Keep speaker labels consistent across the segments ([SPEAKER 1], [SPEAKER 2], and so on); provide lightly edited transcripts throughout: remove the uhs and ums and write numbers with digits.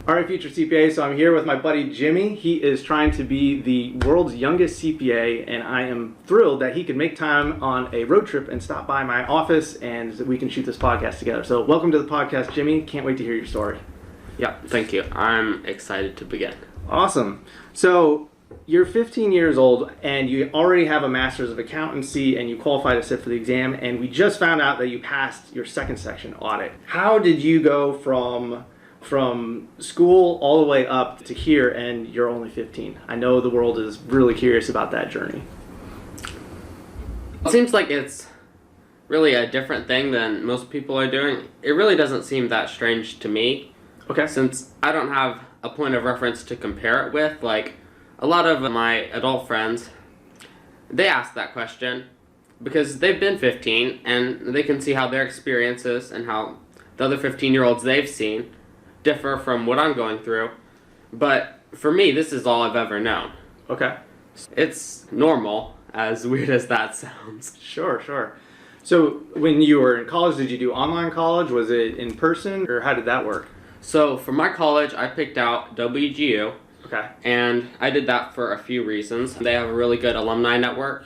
[SPEAKER 1] All right, future CPA. So I'm here with my buddy Jimmy. He is trying to be the world's youngest CPA, and I am thrilled that he could make time on a road trip and stop by my office, and we can shoot this podcast together. So welcome to the podcast, Jimmy. Can't wait to hear your story.
[SPEAKER 2] Yeah, thank you. I'm excited to begin.
[SPEAKER 1] Awesome. So you're 15 years old, and you already have a master's of accountancy, and you qualify to sit for the exam, and we just found out that you passed your second section audit. How did you go from school all the way up to here, and you're only 15? I know the world is really curious about that journey.
[SPEAKER 2] It seems like it's really a different thing than most people are doing. It really doesn't seem that strange to me.
[SPEAKER 1] Okay.
[SPEAKER 2] Since I don't have a point of reference to compare it with. Like, a lot of my adult friends, they ask that question because they've been 15 and they can see how their experiences and how the other 15-year-olds they've seen differ from what I'm going through. But for me, this is all I've ever known.
[SPEAKER 1] Okay.
[SPEAKER 2] It's normal, as weird as that sounds.
[SPEAKER 1] Sure. So when you were in college, did you do online college? Was it in person, or how did that work?
[SPEAKER 2] So for my college, I picked out WGU.
[SPEAKER 1] Okay.
[SPEAKER 2] And I did that for a few reasons. They have a really good alumni network.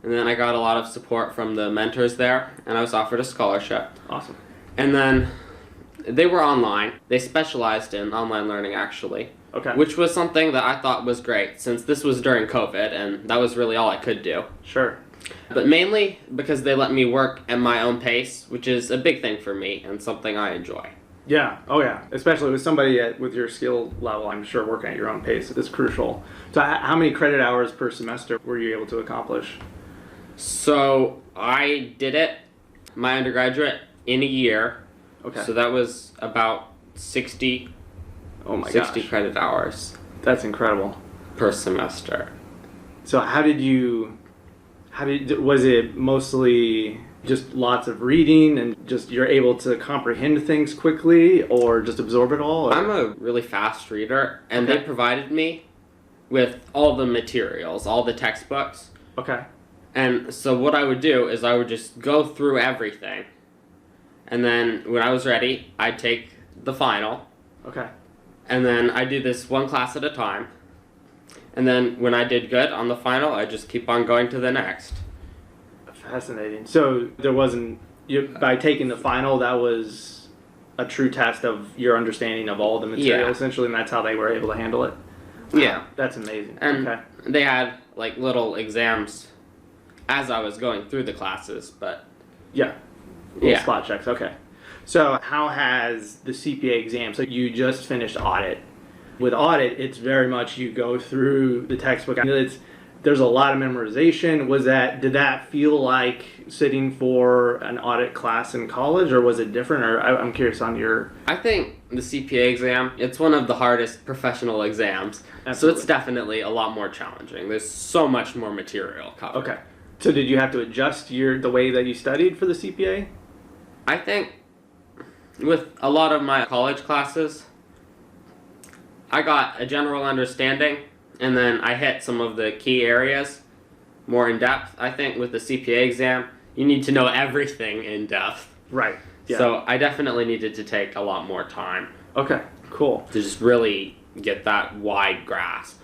[SPEAKER 2] And then I got a lot of support from the mentors there, and I was offered a scholarship.
[SPEAKER 1] Awesome.
[SPEAKER 2] And then they were online. They specialized in online learning, actually.
[SPEAKER 1] Okay.
[SPEAKER 2] Which was something that I thought was great, since this was during COVID, and that was really all I could do.
[SPEAKER 1] Sure.
[SPEAKER 2] But mainly because they let me work at my own pace, which is a big thing for me and something I enjoy.
[SPEAKER 1] Yeah. Oh, yeah. Especially with somebody with your skill level, I'm sure working at your own pace is crucial. So how many credit hours per semester were you able to accomplish?
[SPEAKER 2] So I did it, my undergraduate, in a year.
[SPEAKER 1] Okay.
[SPEAKER 2] So that was about 60
[SPEAKER 1] gosh.
[SPEAKER 2] credit hours
[SPEAKER 1] That's incredible.
[SPEAKER 2] per semester.
[SPEAKER 1] So was it mostly just lots of reading and just you're able to comprehend things quickly, or just absorb it all? Or?
[SPEAKER 2] I'm a really fast reader, and
[SPEAKER 1] Okay.
[SPEAKER 2] they provided me with all the materials, all the textbooks.
[SPEAKER 1] Okay.
[SPEAKER 2] And so what I would do is I would just go through everything. And then when I was ready, I'd take the final.
[SPEAKER 1] Okay.
[SPEAKER 2] And then I'd do this one class at a time. And then when I did good on the final, I'd just keep on going to the next.
[SPEAKER 1] Fascinating. So there wasn't, by taking the final, that was a true test of your understanding of all the material, essentially, and that's how they were able to handle it?
[SPEAKER 2] Yeah.
[SPEAKER 1] That's amazing.
[SPEAKER 2] And
[SPEAKER 1] okay.
[SPEAKER 2] they had like little exams as I was going through the classes, but
[SPEAKER 1] Yeah. Spot checks. Okay. So how has the CPA exam, so you just finished audit. With audit, it's very much you go through the textbook. There's a lot of memorization. Did that feel like sitting for an audit class in college, or was it different? Or I'm curious on your...
[SPEAKER 2] I think the CPA exam, it's one of the hardest professional exams.
[SPEAKER 1] Absolutely.
[SPEAKER 2] So it's definitely a lot more challenging. There's so much more material covered.
[SPEAKER 1] Okay. So did you have to adjust the way that you studied for the CPA?
[SPEAKER 2] I think with a lot of my college classes, I got a general understanding, and then I hit some of the key areas more in depth. I think with the CPA exam, you need to know everything in depth.
[SPEAKER 1] Right. Yeah.
[SPEAKER 2] So I definitely needed to take a lot more time.
[SPEAKER 1] Okay, cool.
[SPEAKER 2] To just really get that wide grasp.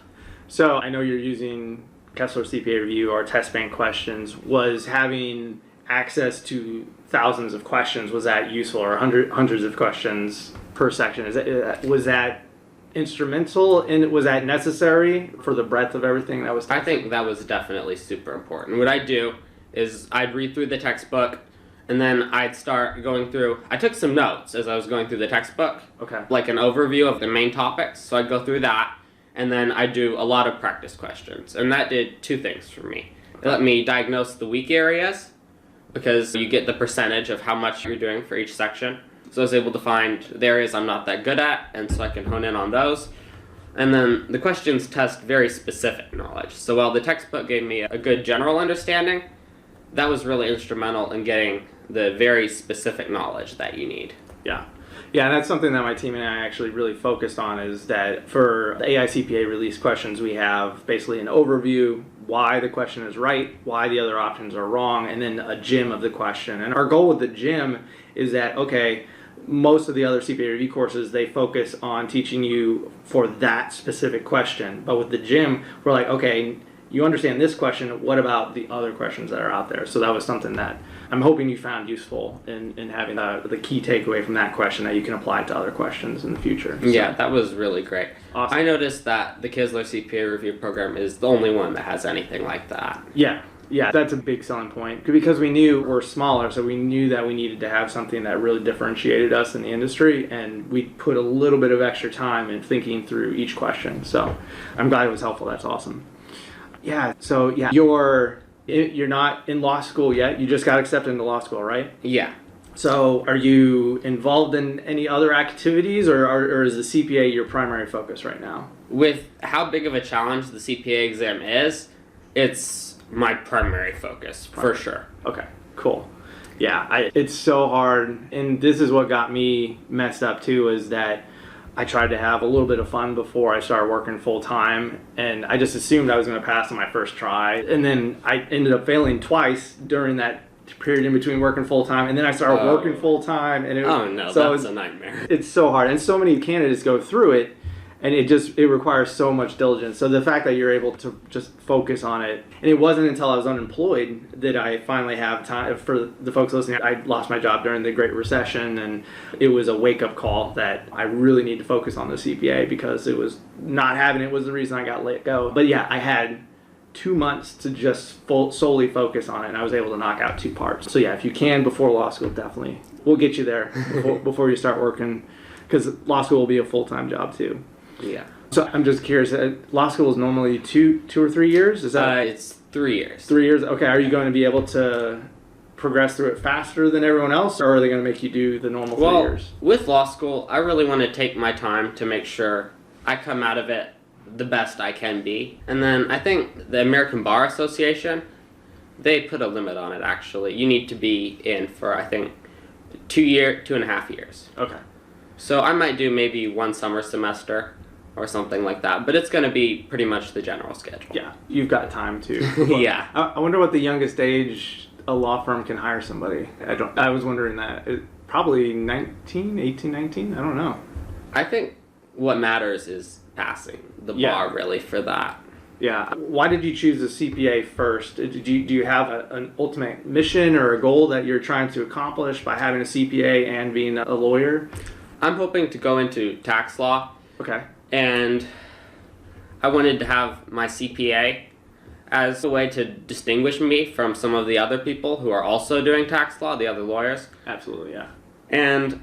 [SPEAKER 1] So I know you're using Kesler CPA Review or test bank questions. Was having access to thousands of questions, was that useful, or hundreds of questions per section? Was that instrumental, and was that necessary for the breadth of everything that was tested?
[SPEAKER 2] I think that was definitely super important. What I'd do is I'd read through the textbook, and then I'd start going through. I took some notes as I was going through the textbook.
[SPEAKER 1] Okay.
[SPEAKER 2] Like an overview of the main topics. So I'd go through that, and then I'd do a lot of practice questions. And that did two things for me. It let me diagnose the weak areas, because you get the percentage of how much you're doing for each section. So I was able to find the areas I'm not that good at, and so I can hone in on those. And then the questions test very specific knowledge. So while the textbook gave me a good general understanding, that was really instrumental in getting the very specific knowledge that you need.
[SPEAKER 1] Yeah. Yeah, and that's something that my team and I actually really focused on, is that for the AICPA release questions, we have basically an overview, why the question is right, why the other options are wrong, and then a gem of the question. And our goal with the gem is that, okay, most of the other CPA review courses, they focus on teaching you for that specific question. But with the gym, we're like, okay, you understand this question, what about the other questions that are out there? So that was something that I'm hoping you found useful in having the key takeaway from that question that you can apply to other questions in the future. So,
[SPEAKER 2] yeah, that was really great.
[SPEAKER 1] Awesome.
[SPEAKER 2] I noticed that the Kesler CPA review program is the only one that has anything like that.
[SPEAKER 1] Yeah, that's a big selling point because we knew we're smaller, so we knew that we needed to have something that really differentiated us in the industry, and we put a little bit of extra time in thinking through each question. So I'm glad it was helpful. That's awesome. Yeah, so yeah, you're not in law school yet. You just got accepted into law school, right?
[SPEAKER 2] Yeah.
[SPEAKER 1] So are you involved in any other activities, or is the CPA your primary focus right now?
[SPEAKER 2] With how big of a challenge the CPA exam is, it's my primary focus, for sure.
[SPEAKER 1] Okay, cool. Yeah, it's so hard, and this is what got me messed up too, is that I tried to have a little bit of fun before I started working full time, and I just assumed I was going to pass on my first try, and then I ended up failing twice during that period in between working full time, and then I started working full time, and
[SPEAKER 2] that's a nightmare.
[SPEAKER 1] It's so hard, and so many candidates go through it, and it requires so much diligence. So the fact that you're able to just focus on it, and it wasn't until I was unemployed that I finally have time. For the folks listening, I lost my job during the Great Recession, and it was a wake-up call that I really need to focus on the CPA, because it was not having it was the reason I got let go. But yeah, I had 2 months to just solely focus on it, and I was able to knock out 2 parts. So yeah, if you can before law school, definitely we'll get you there before you start working, because law school will be a full-time job too.
[SPEAKER 2] Yeah.
[SPEAKER 1] So I'm just curious. Law school is normally two or 3 years. Is that?
[SPEAKER 2] It's 3 years.
[SPEAKER 1] 3 years. Okay. Are you going to be able to progress through it faster than everyone else, or are they going to make you do the normal 3 years?
[SPEAKER 2] With law school, I really want to take my time to make sure I come out of it the best I can be. And then I think the American Bar Association, they put a limit on it. Actually, you need to be in for, I think, 2.5 years.
[SPEAKER 1] Okay.
[SPEAKER 2] So I might do maybe 1 summer semester or something like that, but it's going to be pretty much the general schedule.
[SPEAKER 1] Yeah, you've got time to.
[SPEAKER 2] Yeah.
[SPEAKER 1] I wonder what the youngest age a law firm can hire somebody. I was wondering that. Probably 19, 18, 19? I don't know.
[SPEAKER 2] I think what matters is passing the bar, really, for that.
[SPEAKER 1] Yeah. Why did you choose the CPA first? Do you have an ultimate mission or a goal that you're trying to accomplish by having a CPA and being a lawyer?
[SPEAKER 2] I'm hoping to go into tax law.
[SPEAKER 1] Okay.
[SPEAKER 2] And I wanted to have my CPA as a way to distinguish me from some of the other people who are also doing tax law, the other lawyers.
[SPEAKER 1] Absolutely, yeah.
[SPEAKER 2] And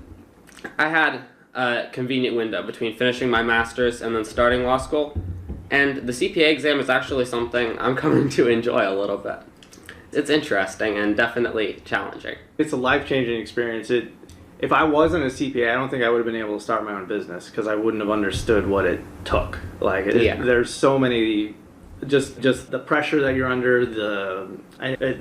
[SPEAKER 2] I had a convenient window between finishing my master's and then starting law school. And the CPA exam is actually something I'm coming to enjoy a little bit. It's interesting and definitely challenging.
[SPEAKER 1] It's a life-changing experience. If I wasn't a CPA, I don't think I would have been able to start my own business, because I wouldn't have understood what it took. There's so many, just the pressure that you're under.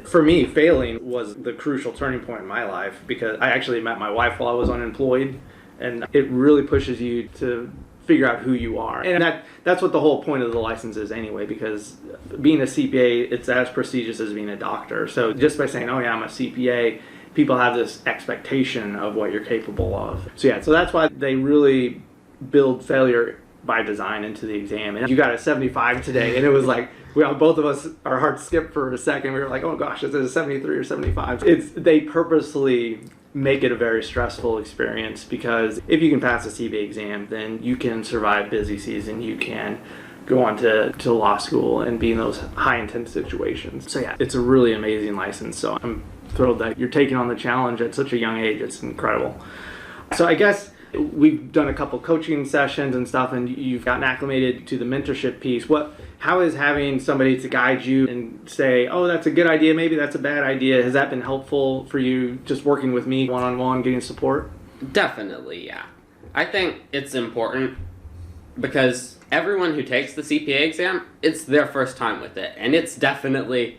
[SPEAKER 1] For me, failing was the crucial turning point in my life, because I actually met my wife while I was unemployed, and it really pushes you to figure out who you are. And that's what the whole point of the license is anyway, because being a CPA, it's as prestigious as being a doctor. So just by saying, oh yeah, I'm a CPA, people have this expectation of what you're capable of. So that's why they really build failure by design into the exam. And you got a 75 today, and it was like, both of us, our hearts skipped for a second. We were like, oh gosh, is it a 73 or 75? They purposely make it a very stressful experience, because if you can pass a CPA exam, then you can survive busy season, you can go on to law school and be in those high intense situations. So yeah, it's a really amazing license. So I'm thrilled that you're taking on the challenge at such a young age. It's incredible. So I guess we've done a couple coaching sessions and stuff, and you've gotten acclimated to the mentorship piece. How is having somebody to guide you and say, oh, that's a good idea, maybe that's a bad idea, has that been helpful for you, just working with me one-on-one, getting support?
[SPEAKER 2] Definitely, yeah. I think it's important, because everyone who takes the CPA exam, it's their first time with it, and it's definitely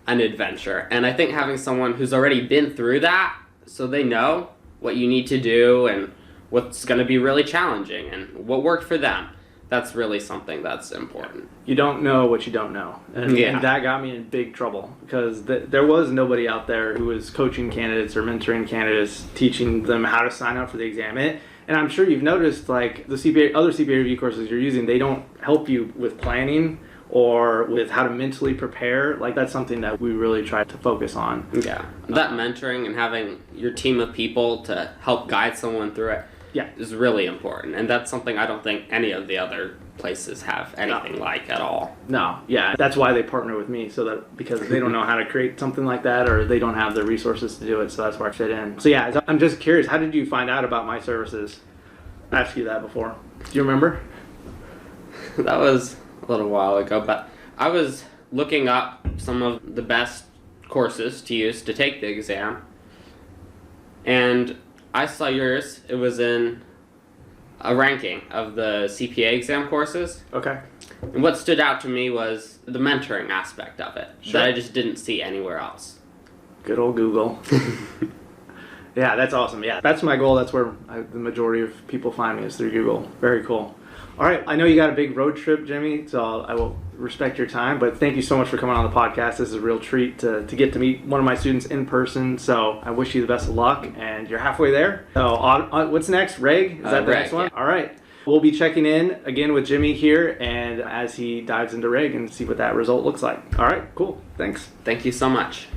[SPEAKER 2] an adventure. And I think having someone who's already been through that, so they know what you need to do and what's going to be really challenging and what worked for them, That's really something that's important.
[SPEAKER 1] You don't know what you don't know. And that got me in big trouble because there was nobody out there who was coaching candidates or mentoring candidates, teaching them how to sign up for the exam. And I'm sure you've noticed, like, the other CPA review courses you're using, they don't help you with planning or with how to mentally prepare. Like, that's something that we really try to focus on.
[SPEAKER 2] Yeah. That mentoring and having your team of people to help guide someone through it is really important. And that's something I don't think any of the other places have anything like at all.
[SPEAKER 1] No, yeah. That's why they partner with me, because they don't know how to create something like that, or they don't have the resources to do it, so that's where I fit in. So yeah, I'm just curious, how did you find out about my services? I asked you that before. Do you remember?
[SPEAKER 2] That was a little while ago, but I was looking up some of the best courses to use to take the exam, and I saw yours. It was in a ranking of the CPA exam courses.
[SPEAKER 1] Okay.
[SPEAKER 2] And what stood out to me was the mentoring aspect of it that I just didn't see anywhere else.
[SPEAKER 1] Good old Google. Yeah, that's awesome. Yeah, that's my goal. That's where the majority of people find me, is through Google. Very cool. All right, I know you got a big road trip, Jimmy, so I will respect your time, but thank you so much for coming on the podcast. This is a real treat to get to meet one of my students in person, so I wish you the best of luck, and you're halfway there. So what's next, Reg? Is that the next one? Yeah. All right. We'll be checking in again with Jimmy here, and as he dives into Reg and see what that result looks like. All right, cool. Thanks.
[SPEAKER 2] Thank you so much.